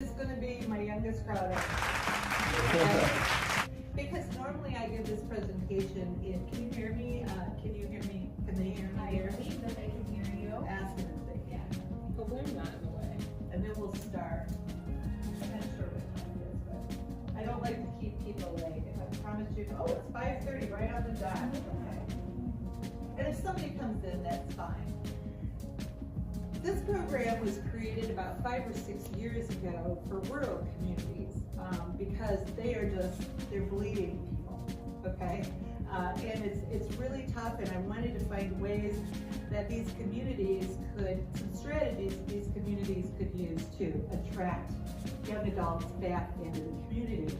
It's going to be my youngest crowd. Because normally I give this presentation in, can you hear me? Can you hear me? Can they hear me here? I believe that they can hear you. Ask them if they can. Hopefully I'm not in the way. And then we'll start. I'm not sure what time it is, but I don't like to keep people late. If I promise you, oh, it's 5:30 right on the dot. Okay. And if somebody comes in, that's fine. This program was created about 5 or 6 years ago for rural communities because they're bleeding people, okay? And it's really tough, and I wanted to find ways that these communities some strategies these communities could use to attract young adults back into the community.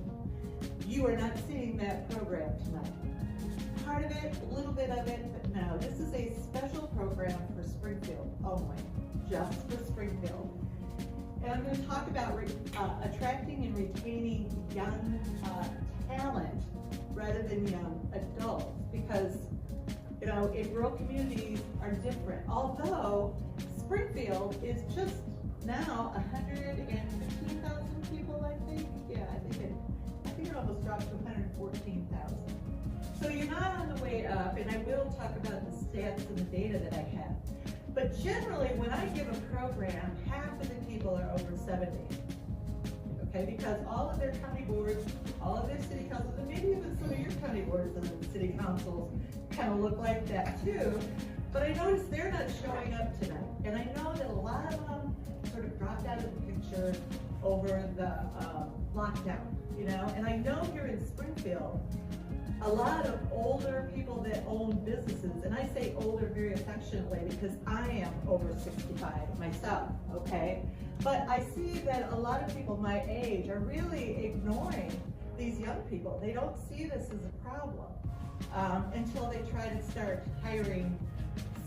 You are not seeing that program tonight. Part of it, a little bit of it, but no, this is a special program for Springfield only, just for Springfield. And I'm going to talk about attracting and retaining young talent rather than young adults, because in rural communities are different. Although Springfield is just now 115,000 people, I think. Yeah, I think it almost dropped to 114,000. So you're not on the way up, and I will talk about the stats and the data that I have. But generally, when I give a program, half of the people are over 70. Okay, because all of their county boards, all of their city councils, and maybe even some of your county boards and city councils kind of look like that too. But I noticed they're not showing up tonight. And I know that a lot of them sort of dropped out of the picture over the lockdown, and I know here in Springfield, a lot of older people that own businesses, and I say older very affectionately because I am over 65 myself, okay? But I see that a lot of people my age are really ignoring these young people. They don't see this as a problem until they try to start hiring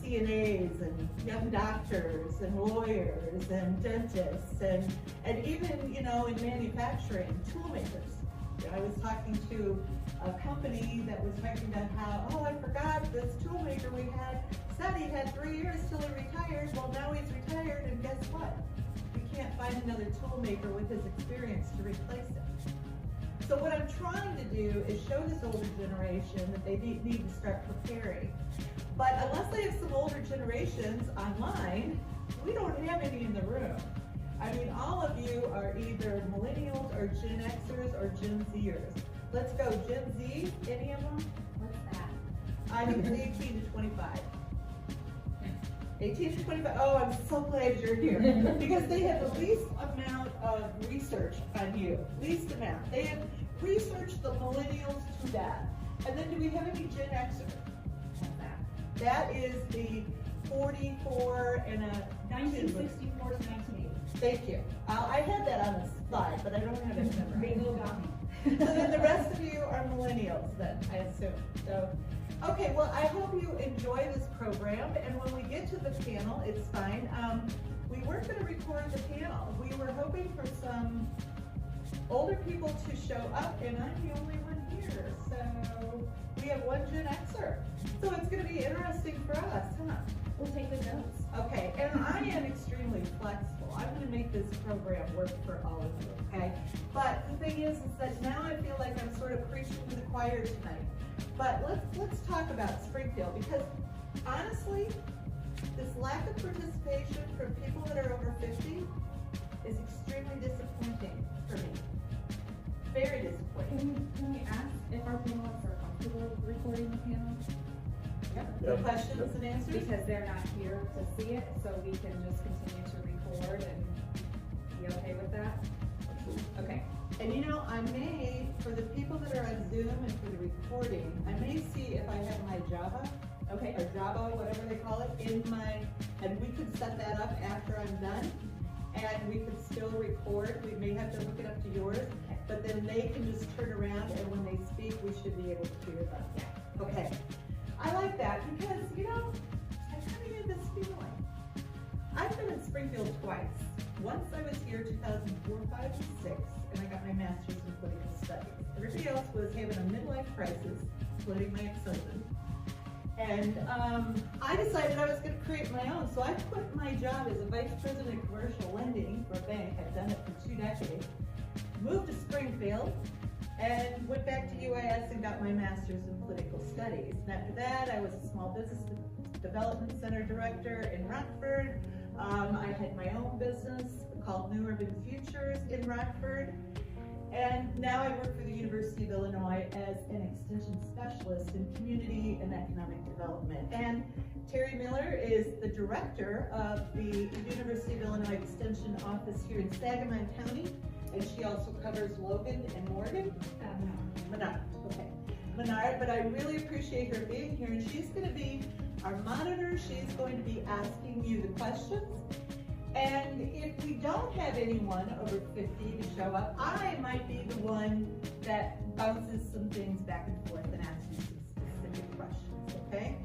CNAs and young doctors and lawyers and dentists and even, in manufacturing, tool makers. I was talking to a company that was talking about how, oh, I forgot this toolmaker we had said he had 3 years till he retired. Well, now he's retired, and guess what? We can't find another toolmaker with his experience to replace him. So what I'm trying to do is show this older generation that they need to start preparing. But unless they have some older generations online, we don't have any in the room. I mean, all of you are either millennials or Gen Xers or Gen Zers. Let's go, Gen Z, any of them? What's that? I think it's 18 to 25. 18 to 25, oh, I'm so glad you're here. Because they have the least amount of research on you, least amount. They have researched the millennials to that. And then do we have any Gen Xers? What's that? That is the 44 and a 1964 to 1980. Thank you. I had that on the slide, but I don't have it memorized. Bingo got me. So then the rest of you are millennials then, I assume. So, okay, well, I hope you enjoy this program, and when we get to the panel, it's fine. We weren't going to record the panel. We were hoping for some older people to show up, and I'm the only one here. So we have one Gen Xer. So it's going to be interesting for us, huh? We'll take the notes. Okay, and I am extremely flexible. I'm going to make this program work for all of you, okay? But the thing is that now I feel like I'm sort of preaching to the choir tonight. But let's talk about Springfield, because honestly, this lack of participation from people that are over 50 is extremely disappointing for me. Very disappointing. Can we ask if our panelists are comfortable recording the panel? Yep. Questions and answers? Because they're not here to see it, so we can just continue to record and be okay with that? Okay. And I may, for the people that are on Zoom and for the recording, I may see if I have my Java, Okay. or Java, whatever they call it, and we could set that up after I'm done, and we could still record. We may have to look it up to yours, but then they can just turn around, and when they speak, we should be able to hear them. Yeah. Okay. I like that because, I kind of get this feeling. I've been in Springfield twice. Once I was here 2004, 5, and 6, and I got my master's in political studies. Everybody else was having a midlife crisis, including my ex-husband. And I decided I was going to create my own. So I quit my job as a vice president of commercial lending for a bank. I've done it for 2 decades. Moved to Springfield and went back to UIS and got my master's in political studies. And after that, I was a small business development center director in Rockford. I had my own business called New Urban Futures in Rockford. And now I work for the University of Illinois as an extension specialist in community and economic development. And Terry Miller is the director of the University of Illinois Extension office here in Sangamon County. And she also covers Logan and Morgan. Menard, okay. Menard, but I really appreciate her being here. And she's going to be our monitor. She's going to be asking you the questions. And if we don't have anyone over 50 to show up, I might be the one that bounces some things back and forth and asks you some specific questions, okay?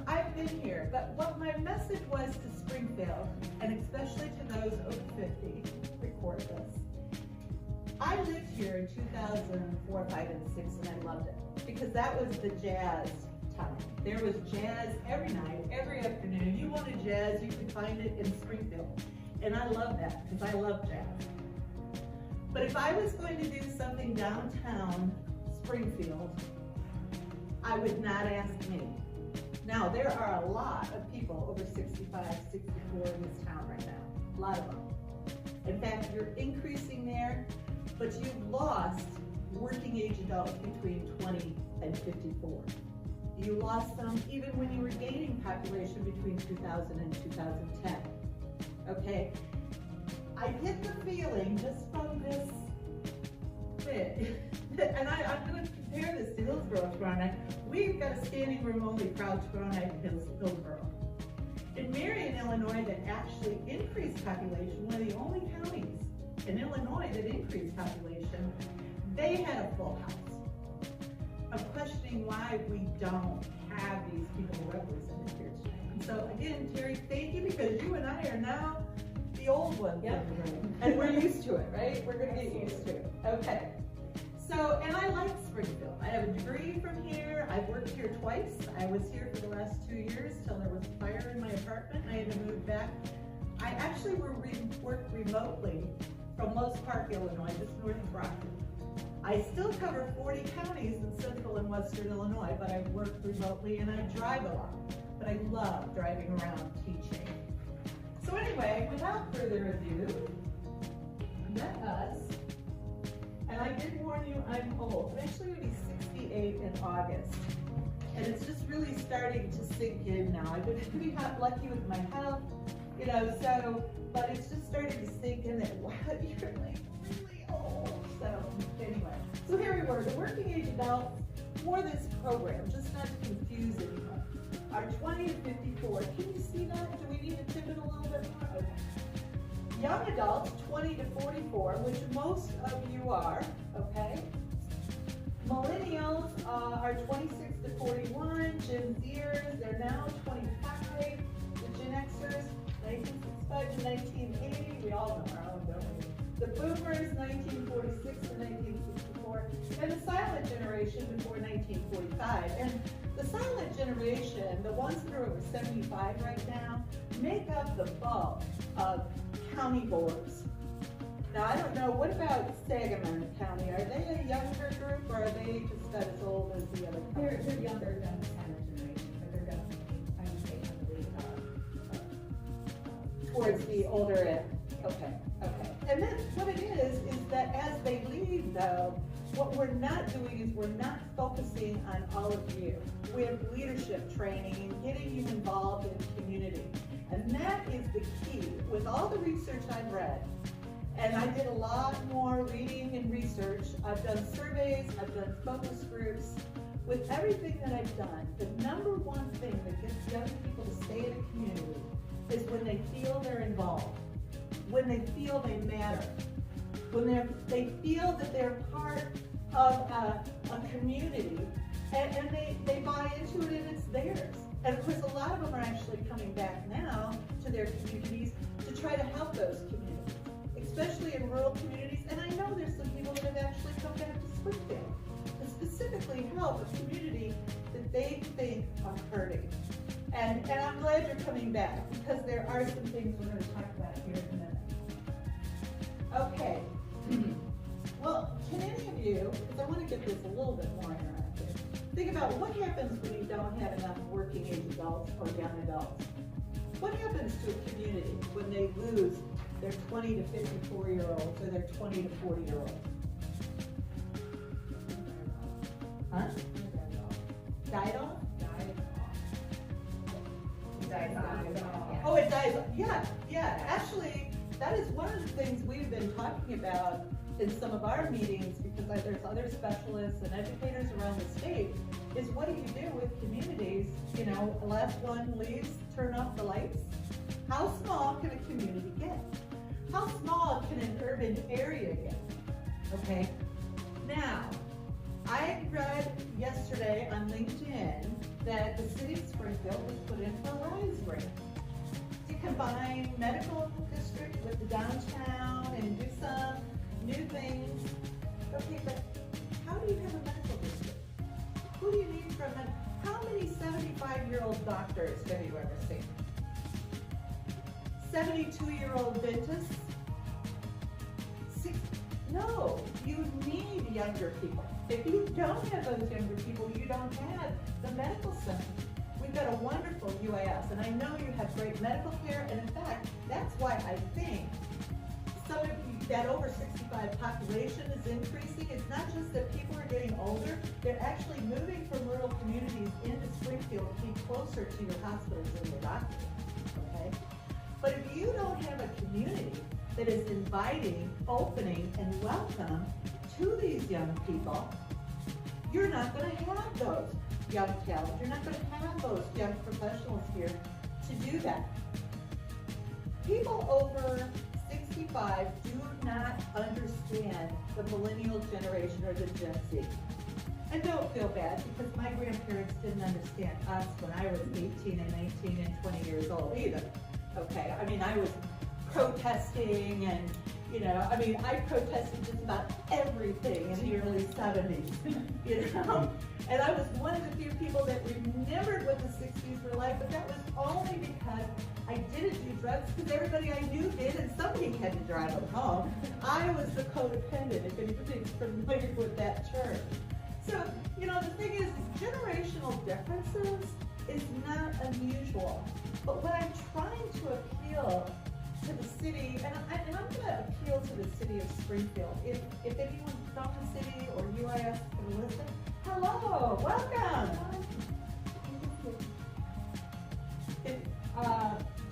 I've been here, but what my message was to Springfield, and especially to those over 50, record this. I lived here in 2004, 5, and 6, and I loved it, because that was the jazz time. There was jazz every night, every afternoon. You wanted jazz, you could find it in Springfield. And I love that, because I love jazz. But if I was going to do something downtown Springfield, I would not ask me. Now, there are a lot of people over 65, 64 in this town right now. A lot of them. In fact, you're increasing there, but you've lost working age adults between 20 and 54. You lost them even when you were gaining population between 2000 and 2010. Okay? I get the feeling just from this bit, and I'm going to compare this to Hillsborough tomorrow night. We've got a standing room only crowd tomorrow night in Hillsborough. In Marion, Illinois, that actually increased population, one of the only counties in Illinois that increased population, they had a full house. I'm questioning why we don't have these people represented here tonight. And so again, Terry, thank you, because you and I are now the old ones in the room. And we're used to it, right? We're gonna get used to it. Okay. So, and I like Springfield. I have a degree from here. I've worked here twice. I was here for the last 2 years till there was a fire in my apartment. I had to move back. I actually worked remotely from Los Park, Illinois, just north of Rockford. I still cover 40 counties in central and western Illinois, but I work remotely and I drive a lot. But I love driving around teaching. So anyway, without further ado, let us, and I did warn you, I'm old. I'm actually going to be 68 in August. And it's just really starting to sink in now. I've been pretty lucky with my health, you know, so, but it's just starting to sink in that, wow, you're like really old. So anyway, so here we were, the working age adults for this program, just not to confuse anyone, are 20 to 54. Can you see that? Do we need to pivot a little bit more? Okay. Young adults, 20 to 44, which most of you are, okay? Millennials are 26 to 41. Gen Zers, they're now 25. The Gen Xers, 1965 to 1980. We all know our own, don't we? The Boomers, 1946 to 1964. And the Silent Generation before 1945. And the Silent Generation, the ones that are over 75 right now, make up the bulk of county boards. Now, I don't know, what about Sangamon County? Are they a younger group, or are they just about as old as the other counties? They're younger than the Silent Generation, but they're definitely, I would say, heavily towards the older end. Okay, okay. And then what it is that as they leave, though, what we're not doing is we're not focusing on all of you. We have leadership training and getting you involved in community. And that is the key. With all the research I've read, and I did a lot more reading and research, I've done surveys, I've done focus groups. With everything that I've done, the number one thing that gets young people to stay in a community is when they feel they're involved, when they feel they matter, when they feel that they're part of a community, and they buy into it and it's theirs. And of course, a lot of them are actually coming back now to their communities to try to help those communities, especially in rural communities. And I know there's some people that have actually come back to Springfield to specifically help a community that that they think are hurting. And I'm glad you're coming back, because there are some things we're going to talk about here in a minute. Okay. Well, can any of you, because I want to get this a little bit more interactive, think about what happens when you don't have enough working age adults or young adults? What happens to a community when they lose their 20 to 54-year-olds or their 20 to 40-year-olds? Huh? Died off? Oh, it dies off. Yeah. Actually, that is one of the things we've been talking about in some of our meetings, because there's other specialists and educators around the state, is what do you do with communities? You know, the last one leaves, turn off the lights. How small can a community get? How small can an urban area get? Okay. Now, I read yesterday on LinkedIn that the city of Springfield was put in for a rise grant to combine medical district with the downtown and do some new things. Okay, but how do you have a medical district? Who do you need for a medical? How many 75-year-old doctors have you ever seen? 72-year-old dentists? No, you need younger people. If you don't have those younger people, you don't have the medical center. We've got a wonderful UAS, and I know you have great medical care, and in fact, that's why I think some of you, that over 65 population is increasing. It's not just that people are getting older, they're actually moving from rural communities into Springfield to be closer to your hospitals and your doctors, okay? But if you don't have a community that is inviting, opening, and welcome to these young people, you're not going to have those young talent. You're not going to have those young professionals here to do that. People over 65 do not understand the millennial generation or the Gen Z. And don't feel bad, because my grandparents didn't understand us when I was 18 and 19 and 20 years old either. Okay, I mean, I was protesting and, you know, I mean, I protested just about everything in the early 70s, you know? And I was one of the few people that remembered what the 60s were like, but that was only because I didn't do drugs, because everybody I knew did, and somebody had to drive them home. I was the codependent, if anybody's familiar with that term. So, you know, the thing is generational differences is not unusual. But what I'm trying to appeal to the city, and I'm going to appeal to the city of Springfield. If anyone from the city or UIS can listen, hello, welcome.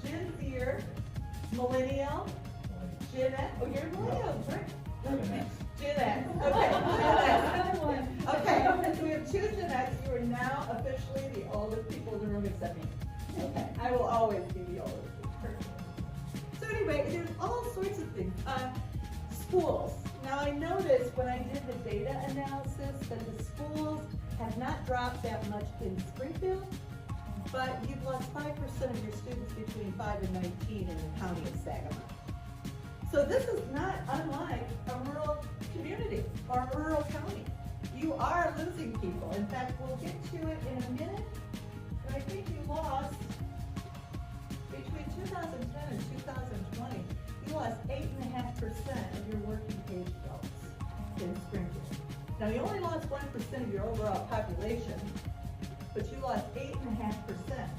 Gen Zer, millennial, Gen X. Oh, you're millennial, right? Gen X. Okay, Gen X. Okay, so we have two Gen X. You are now officially the oldest people in the room except me. Okay, I will always be the oldest. So anyway, there's all sorts of things. Schools. Now I noticed when I did the data analysis that the schools have not dropped that much in Springfield, but you've lost 5% of your students between 5 and 19 in the county of Saginaw. So this is not unlike a rural community or a rural county. You are losing people. In fact, we'll get to it in a minute, but I think you lost, between 2010 and 2020, you lost 8.5% of your working age adults in Springfield. Now you only lost 1% of your overall population, but you lost 8.5%.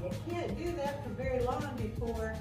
You can't do that for very long before